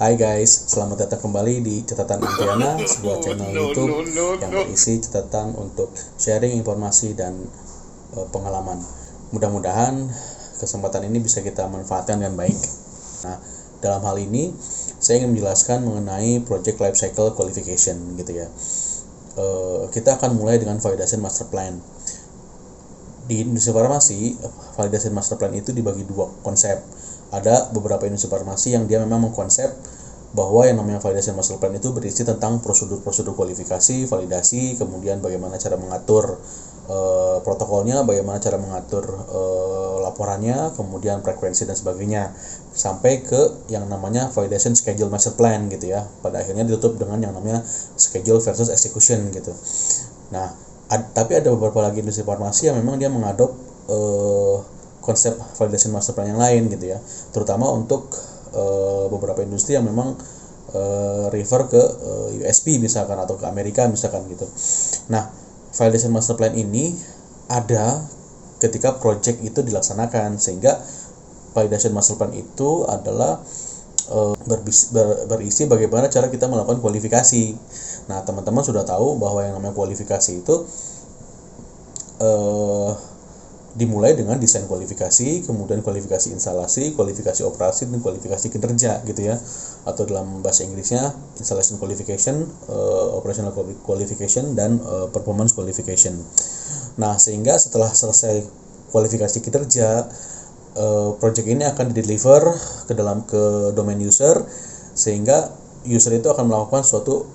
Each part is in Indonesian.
Hai guys, selamat datang kembali di Catatan Antiana, sebuah channel YouTube yang berisi catatan untuk sharing informasi dan pengalaman. Mudah-mudahan kesempatan ini bisa kita manfaatkan dengan baik. Nah, dalam hal ini saya ingin menjelaskan mengenai Project Lifecycle Qualification gitu ya. Kita akan mulai dengan Validation Master Plan. Di industri farmasi, Validation Master Plan itu dibagi dua konsep. Ada beberapa industri farmasi yang dia memang mengkonsep bahwa yang namanya Validation Master Plan itu berisi tentang prosedur-prosedur kualifikasi, validasi, kemudian bagaimana cara mengatur protokolnya, bagaimana cara mengatur laporannya, kemudian frekuensi dan sebagainya, sampai ke yang namanya Validation Schedule Master Plan gitu ya. Pada akhirnya ditutup dengan yang namanya Schedule versus Execution gitu. Nah, tapi ada beberapa lagi industri farmasi yang memang dia mengadop konsep Validation Master Plan yang lain gitu ya, terutama untuk beberapa industri yang memang refer ke USP misalkan atau ke Amerika misalkan gitu. Nah, Validation Master Plan ini ada ketika project itu dilaksanakan, sehingga Validation Master Plan itu adalah berisi bagaimana cara kita melakukan kualifikasi. Nah, teman-teman sudah tahu bahwa yang namanya kualifikasi itu dimulai dengan desain kualifikasi, kemudian kualifikasi instalasi, kualifikasi operasi, dan kualifikasi kinerja gitu ya, atau dalam bahasa Inggrisnya installation qualification, operational qualification, dan performance qualification. Nah, sehingga setelah selesai kualifikasi kinerja, project ini akan dideliver ke domain user, sehingga user itu akan melakukan suatu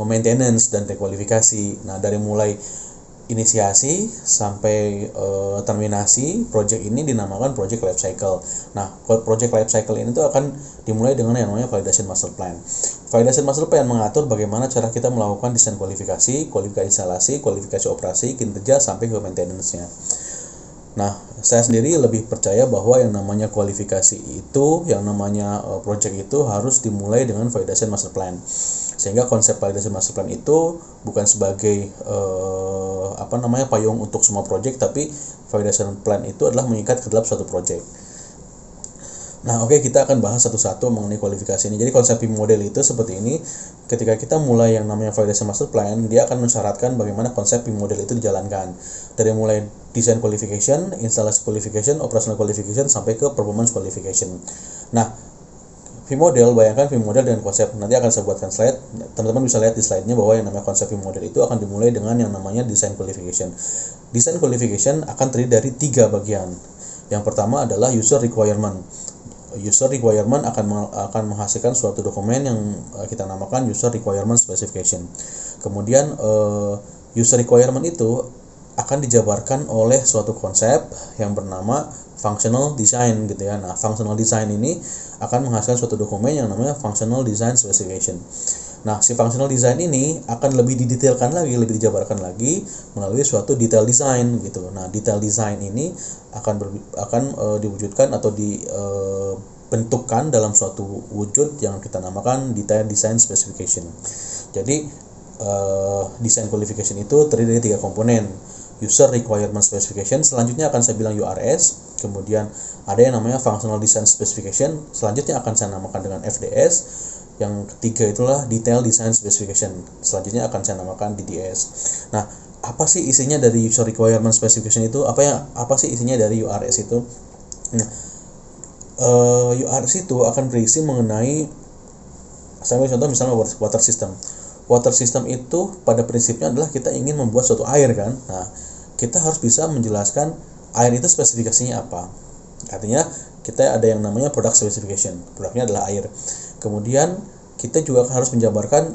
maintenance dan rekualifikasi. Nah, dari mulai inisiasi sampai terminasi project ini dinamakan project life cycle. Nah, project life cycle ini tuh akan dimulai dengan yang namanya validation master plan. Validation master plan mengatur bagaimana cara kita melakukan desain kualifikasi, kualifikasi instalasi, kualifikasi operasi, kinerja sampai ke maintenance-nya. Nah, saya sendiri lebih percaya bahwa yang namanya kualifikasi itu, yang namanya project itu harus dimulai dengan validation master plan. Sehingga konsep validation master plan itu bukan sebagai payung untuk semua project, tapi validation plan itu adalah mengikat ke dalam suatu project. Nah, oke, kita akan bahas satu-satu mengenai kualifikasi ini. Jadi konsep PIM model itu seperti ini. Ketika kita mulai yang namanya validation master plan, dia akan mensyaratkan bagaimana konsep PIM model itu dijalankan. Dari mulai design qualification, instalasi qualification, operational qualification, sampai ke performance qualification. Nah, PIM model, bayangkan PIM model dengan konsep. Nanti akan saya buatkan slide. Teman-teman bisa lihat di slide-nya bahwa yang namanya konsep PIM model itu akan dimulai dengan yang namanya design qualification. Design qualification akan terdiri dari 3 bagian. Yang pertama adalah user requirement. User requirement akan menghasilkan suatu dokumen yang kita namakan user requirement specification. Kemudian user requirement itu akan dijabarkan oleh suatu konsep yang bernama functional design gitu ya. Nah, functional design ini akan menghasilkan suatu dokumen yang namanya functional design specification. Nah, si functional design ini akan lebih didetailkan lagi, lebih dijabarkan lagi melalui suatu detail design gitu. Nah, detail design ini akan diwujudkan atau dibentukkan dalam suatu wujud yang kita namakan detail design specification. Jadi design qualification itu terdiri dari 3 komponen. User requirement specification, selanjutnya akan saya bilang URS, kemudian ada yang namanya functional design specification, selanjutnya akan saya namakan dengan FDS, yang ketiga itulah detail design specification, selanjutnya akan saya namakan DDS. Nah, apa sih isinya dari user requirement specification itu? Apa sih isinya dari URS itu? Nah, URS itu akan berisi mengenai, saya ambil contoh misalnya water system. Water system itu pada prinsipnya adalah kita ingin membuat suatu air kan. Nah, kita harus bisa menjelaskan air itu spesifikasinya apa. Artinya kita ada yang namanya product specification. Produknya adalah air. Kemudian kita juga harus menjabarkan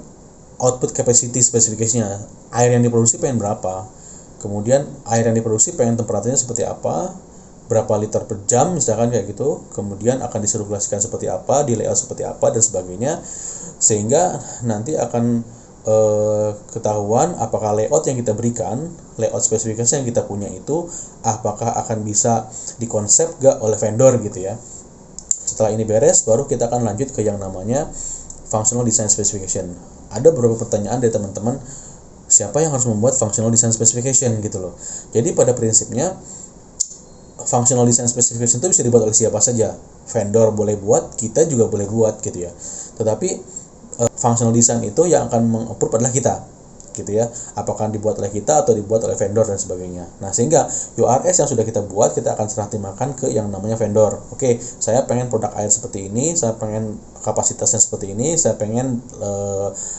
output capacity specification-nya. Air yang diproduksi pengen berapa. Kemudian air yang diproduksi pengen temperaturnya seperti apa, berapa liter per jam misalkan kayak gitu. Kemudian akan disirkulasikan seperti apa, di layout seperti apa, dan sebagainya. Sehingga nanti akan ketahuan apakah layout yang kita berikan, layout spesifikasi yang kita punya itu apakah akan bisa dikonsep gak oleh vendor gitu ya. Setelah ini beres, baru kita akan lanjut ke yang namanya functional design specification. Ada beberapa pertanyaan dari teman-teman, siapa yang harus membuat functional design specification gitu loh. Jadi pada prinsipnya functional design specification itu bisa dibuat oleh siapa saja. vendor boleh buat, kita juga boleh buat gitu ya. Tetapi functional design itu yang akan meng-approve adalah kita gitu ya, apakah dibuat oleh kita atau dibuat oleh vendor dan sebagainya. Nah, sehingga URS yang sudah kita buat kita akan serah terimakan ke yang namanya vendor. Oke, saya pengen produk air seperti ini, saya pengen kapasitasnya seperti ini, saya pengen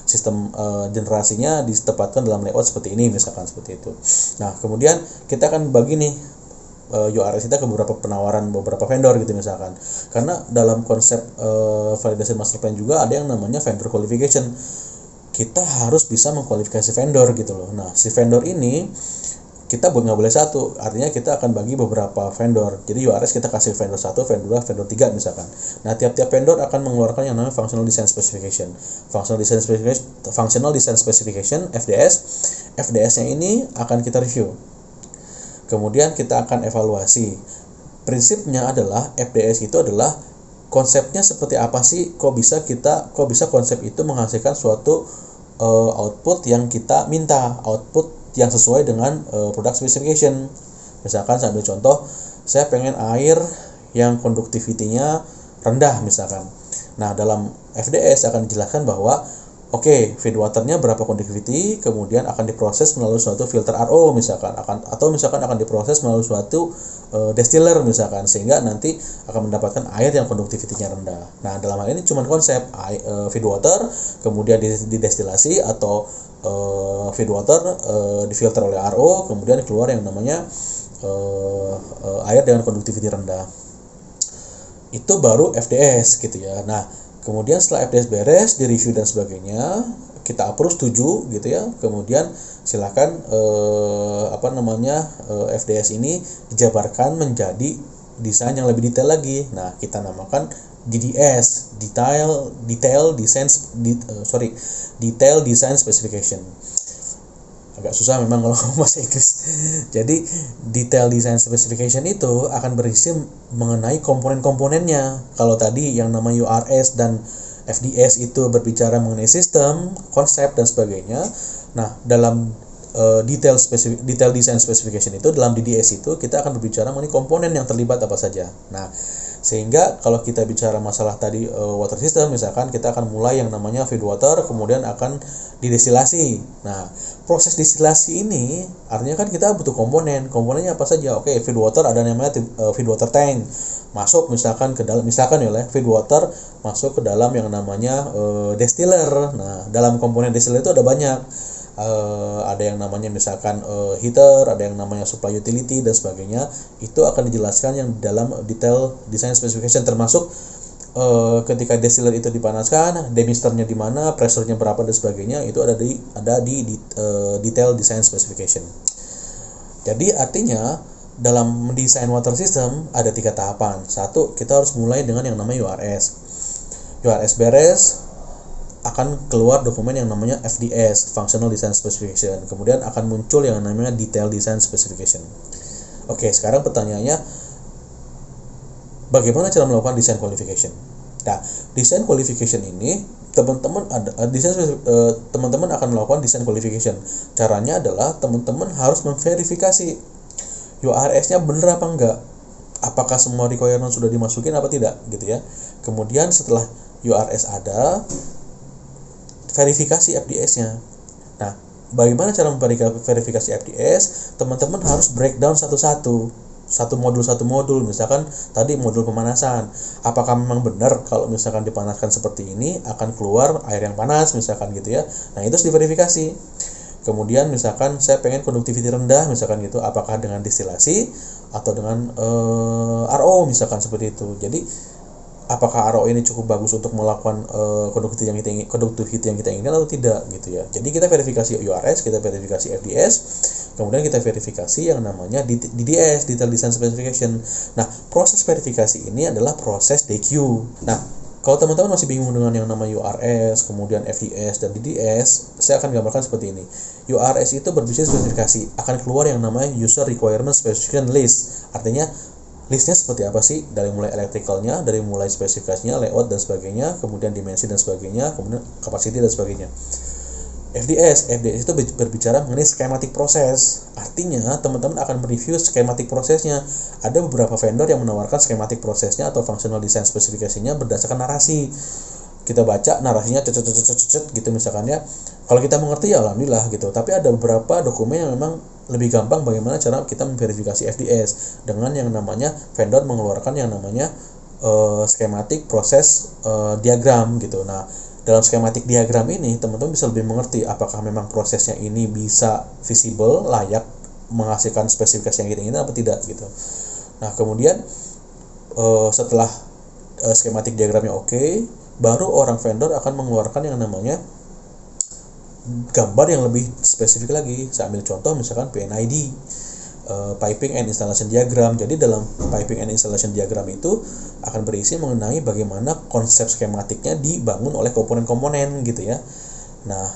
sistem generasinya ditempatkan dalam layout seperti ini, misalkan seperti itu. Nah, kemudian kita akan bagi nih URS kita ke beberapa penawaran beberapa vendor gitu misalkan. Karena dalam konsep validasi master plan juga ada yang namanya vendor qualification. Kita harus bisa mengkualifikasi vendor gitu loh. Nah, si vendor ini kita nggak boleh satu, artinya kita akan bagi beberapa vendor. Jadi URS kita kasih vendor 1, vendor 2, vendor 3 misalkan. Nah, tiap-tiap vendor akan mengeluarkan yang namanya functional design specification. Functional design specification FDS. FDS-nya ini akan kita review. Kemudian kita akan evaluasi. Prinsipnya adalah FDS itu adalah konsepnya seperti apa sih, kok bisa konsep itu menghasilkan suatu output yang kita minta, output yang sesuai dengan product specification. Misalkan saya ambil contoh, saya pengen air yang conductivity-nya rendah misalkan. Nah, dalam FDS akan dijelaskan bahwa feed waternya berapa conductivity, kemudian akan diproses melalui suatu filter RO misalkan, atau akan diproses melalui suatu distiller misalkan, sehingga nanti akan mendapatkan air yang conductivity-nya rendah. Nah, dalam hal ini cuma konsep feed water kemudian didestilasi atau feed water difilter oleh RO, kemudian keluar yang namanya air dengan conductivity rendah. Itu baru FDS gitu ya. Nah, kemudian setelah FDS beres, direview dan sebagainya, kita approve, setuju gitu ya. Kemudian silakan FDS ini dijabarkan menjadi desain yang lebih detail lagi. Nah, kita namakan DDS, Detail Design Specification. Agak susah memang kalau bahasa Inggris. Jadi detail design specification itu akan berisi mengenai komponen-komponennya. Kalau tadi yang namanya URS dan FDS itu berbicara mengenai sistem, konsep dan sebagainya. Nah, dalam detail design specification itu, dalam DDS itu kita akan berbicara mengenai komponen yang terlibat apa saja. Nah, sehingga kalau kita bicara masalah tadi water system, misalkan kita akan mulai yang namanya feed water, kemudian akan didestilasi. Nah, proses destilasi ini artinya kan kita butuh komponennya apa saja. Feed water ada namanya feed water tank, masuk misalkan ke dalam, feed water masuk ke dalam yang namanya distiller. Nah, dalam komponen distiller itu ada banyak. Ada yang namanya misalkan heater, ada yang namanya supply utility dan sebagainya. Itu akan dijelaskan yang dalam detail design specification, termasuk ketika distiller itu dipanaskan, demisternya di mana, pressure-nya berapa dan sebagainya. Itu ada di detail design specification. Jadi artinya dalam mendesain water system ada 3 tahapan. 1, kita harus mulai dengan yang namanya URS. URS beres, akan keluar dokumen yang namanya FDS, Functional Design Specification. Kemudian akan muncul yang namanya Detail Design Specification. Sekarang pertanyaannya, bagaimana cara melakukan design qualification? Nah, design qualification ini teman-teman akan melakukan design qualification. Caranya adalah teman-teman harus memverifikasi URS-nya benar apa enggak, apakah semua requirement sudah dimasukin apa tidak gitu ya. Kemudian setelah URS ada, verifikasi FDS-nya. Nah, bagaimana cara memverifikasi FDS? Teman-teman harus breakdown satu-satu, satu modul. Misalkan tadi modul pemanasan, apakah memang benar kalau misalkan dipanaskan seperti ini akan keluar air yang panas misalkan gitu ya. Nah, itu harus diverifikasi. Kemudian misalkan saya pengen conductivity rendah misalkan gitu, apakah dengan destilasi atau dengan RO misalkan seperti itu. Jadi apakah RO ini cukup bagus untuk melakukan conductivity yang kita inginkan atau tidak gitu ya. Jadi kita verifikasi URS, kita verifikasi FDS, kemudian kita verifikasi yang namanya DDS, Detail Design Specification. Nah, proses verifikasi ini adalah proses DQ. Nah, kalau teman-teman masih bingung dengan yang namanya URS, kemudian FDS dan DDS, saya akan gambarkan seperti ini. URS itu berbicara spesifikasi, akan keluar yang namanya User Requirement Specification List. Artinya listnya seperti apa sih, dari mulai elektrikalnya, dari mulai spesifikasinya, layout dan sebagainya, kemudian dimensi dan sebagainya, kemudian kapasiti dan sebagainya. FDS itu berbicara mengenai schematic proses. Artinya teman-teman akan mereview schematic prosesnya. Ada beberapa vendor yang menawarkan schematic prosesnya atau functional design spesifikasinya berdasarkan narasi. Kita baca narasinya gitu misalkan ya. Kalau kita mengerti ya alhamdulillah gitu. Tapi ada beberapa dokumen yang memang lebih gampang bagaimana cara kita memverifikasi FDS dengan yang namanya vendor mengeluarkan yang namanya schematic proses diagram gitu. Nah, dalam schematic diagram ini teman-teman bisa lebih mengerti apakah memang prosesnya ini bisa visible, layak menghasilkan spesifikasi yang kita inginkan apa tidak gitu. Nah, kemudian setelah schematic diagramnya oke, baru orang vendor akan mengeluarkan yang namanya gambar yang lebih spesifik lagi. Saya ambil contoh misalkan PNID, Piping and Installation Diagram. Jadi dalam Piping and Installation Diagram itu akan berisi mengenai bagaimana konsep skematiknya dibangun oleh komponen-komponen gitu ya. Nah,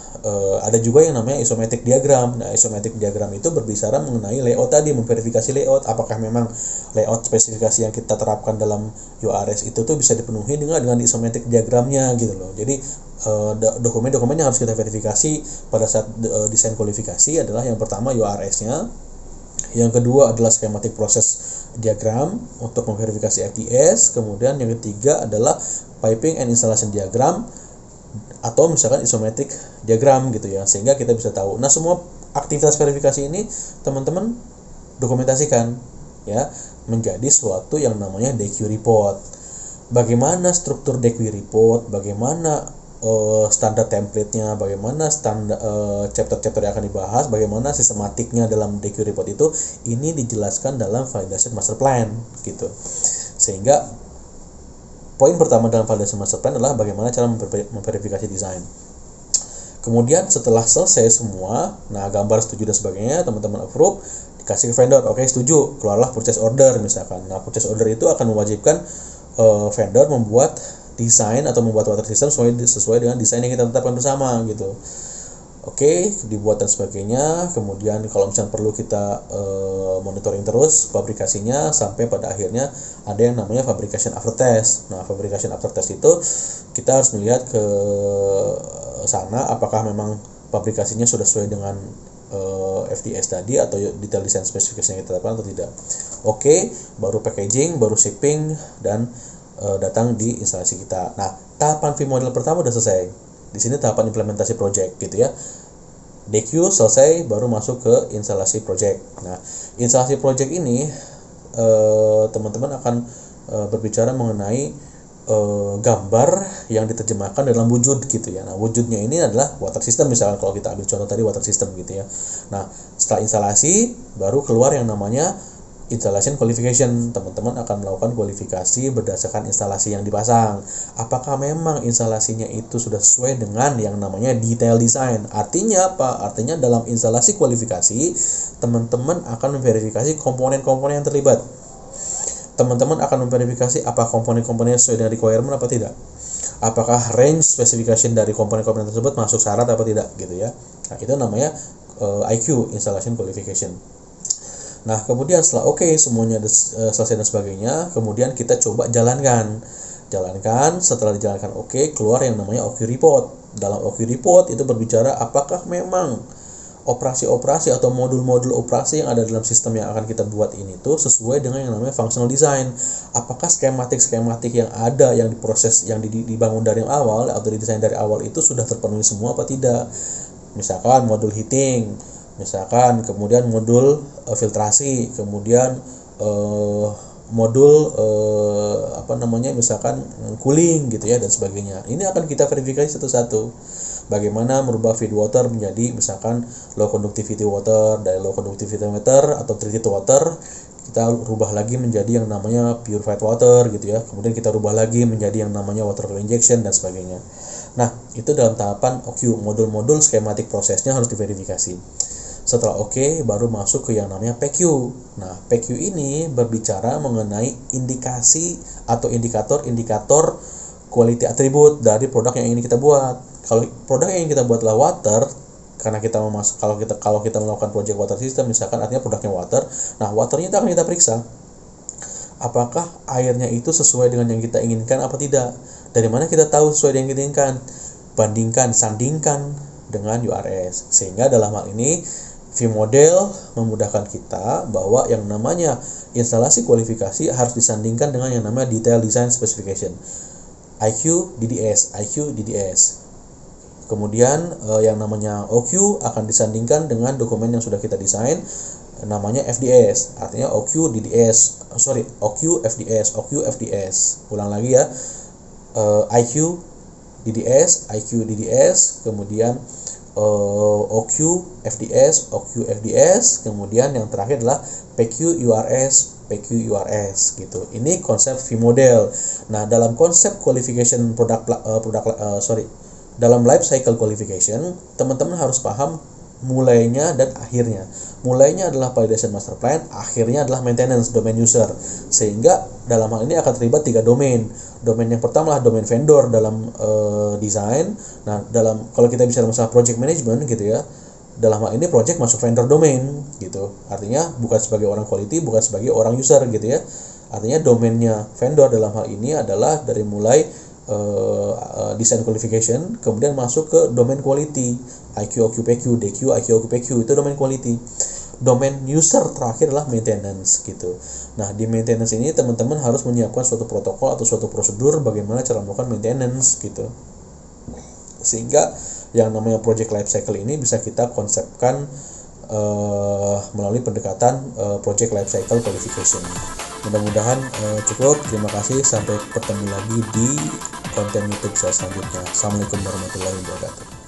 ada juga yang namanya isometric diagram. Nah, isometric diagram itu berbicara mengenai layout tadi, memverifikasi layout, apakah memang layout spesifikasi yang kita terapkan dalam URS itu tuh bisa dipenuhi dengan isometric diagramnya gitu loh. Jadi dokumen-dokumen yang harus kita verifikasi pada saat desain kualifikasi adalah yang pertama URS-nya, yang kedua adalah schematic proses diagram untuk memverifikasi FDS, kemudian yang ketiga adalah piping and installation diagram atau misalkan isometric diagram gitu ya, sehingga kita bisa tahu. Nah, semua aktivitas verifikasi ini teman-teman dokumentasikan ya menjadi suatu yang namanya DQ report. Bagaimana struktur DQ report, bagaimana standar template-nya, bagaimana standar chapter-chapter yang akan dibahas, bagaimana sistematiknya dalam DQ report itu, ini dijelaskan dalam validation master plan gitu. Sehingga poin pertama dalam validation master plan adalah bagaimana cara memverifikasi desain. Kemudian setelah selesai semua, nah gambar setuju dan sebagainya, teman-teman approve, dikasih ke vendor, oke setuju, keluarlah purchase order misalkan. Nah, purchase order itu akan mewajibkan vendor membuat desain atau membuat water system sesuai dengan desain yang kita tetapkan bersama gitu. Oke, dibuat dan sebagainya. Kemudian kalau misalnya perlu kita monitoring terus fabrikasinya sampai pada akhirnya ada yang namanya fabrication after test. Nah, fabrication after test itu kita harus melihat ke sana apakah memang fabrikasinya sudah sesuai dengan FDS tadi atau detail design specification yang kita tetapkan atau tidak. Oke, baru packaging, baru shipping dan datang di instalasi kita. Nah, tahapan V model pertama udah selesai. Di sini tahapan implementasi project gitu ya. DQ selesai, baru masuk ke instalasi project. Nah, instalasi project ini teman-teman akan berbicara mengenai gambar yang diterjemahkan dalam wujud gitu ya. Nah, wujudnya ini adalah water system misalkan, kalau kita ambil contoh tadi water system gitu ya. Nah, setelah instalasi baru keluar yang namanya installation qualification. Teman-teman akan melakukan kualifikasi berdasarkan instalasi yang dipasang. Apakah memang instalasinya itu sudah sesuai dengan yang namanya detail design? Artinya apa? Artinya dalam instalasi kualifikasi, teman-teman akan memverifikasi komponen-komponen yang terlibat. Teman-teman akan memverifikasi apa komponen-komponen sesuai dengan requirement apa tidak. Apakah range specification dari komponen-komponen tersebut masuk syarat apa tidak gitu ya. Nah, itu namanya IQ, installation qualification. Nah, kemudian setelah semuanya selesai dan sebagainya, kemudian kita coba jalankan. Setelah dijalankan keluar yang namanya OQ report. Dalam OQ report itu berbicara apakah memang operasi-operasi atau modul-modul operasi yang ada dalam sistem yang akan kita buat ini tuh sesuai dengan yang namanya functional design. Apakah skematik-skematik yang ada yang diproses, yang dibangun dari awal atau didesain dari awal itu sudah terpenuhi semua apa tidak. Misalkan modul heating, misalkan kemudian modul filtrasi, kemudian modul misalkan cooling gitu ya dan sebagainya. Ini akan kita verifikasi satu-satu. Bagaimana merubah feed water menjadi misalkan low conductivity water, dari low conductivity water atau treated water kita rubah lagi menjadi yang namanya purified water gitu ya. Kemudian kita rubah lagi menjadi yang namanya water flow injection dan sebagainya. Nah, itu dalam tahapan OQ, modul-modul skematik prosesnya harus diverifikasi. Setelah baru masuk ke yang namanya PQ. Nah, PQ ini berbicara mengenai indikasi atau indikator-indikator quality attribute dari produk yang ingin kita buat. Kalau produk yang ingin kita buat adalah water, karena kita kalau kita melakukan project water system misalkan, artinya produknya water. Nah, waternya itu akan kita periksa. Apakah airnya itu sesuai dengan yang kita inginkan apa tidak? Dari mana kita tahu sesuai dengan yang kita inginkan? Sandingkan dengan URS. Sehingga dalam hal ini vModel memudahkan kita bahwa yang namanya instalasi kualifikasi harus disandingkan dengan yang namanya Detail Design Specification, IQ DDS. Kemudian yang namanya OQ akan disandingkan dengan dokumen yang sudah kita desain, namanya FDS. Artinya OQ FDS. Ulang lagi ya. IQ DDS, kemudian OQ FDS, kemudian yang terakhir adalah PQ URS gitu. Ini konsep vModel. Nah, dalam konsep qualification dalam life cycle qualification, teman-teman harus paham mulainya dan akhirnya. Mulainya adalah validation master plan, akhirnya adalah maintenance domain user. Sehingga dalam hal ini akan terlibat 3 domain. Domain yang pertama adalah domain vendor dalam desain. Nah, kalau kita bicara masalah project management gitu ya, dalam hal ini project masuk vendor domain gitu. Artinya bukan sebagai orang quality, bukan sebagai orang user gitu ya. Artinya domainnya vendor dalam hal ini adalah dari mulai design qualification, kemudian masuk ke domain quality, IQ, OQ, PQ, DQ, IQ, OQ, PQ, itu domain quality. Domain user terakhir adalah maintenance gitu. Nah, di maintenance ini teman-teman harus menyiapkan suatu protokol atau suatu prosedur bagaimana cara melakukan maintenance gitu. Sehingga yang namanya project life cycle ini bisa kita konsepkan melalui pendekatan project life cycle qualification. Mudah-mudahan cukup. Terima kasih. Sampai bertemu lagi di konten YouTube saya selanjutnya. Assalamualaikum warahmatullahi wabarakatuh.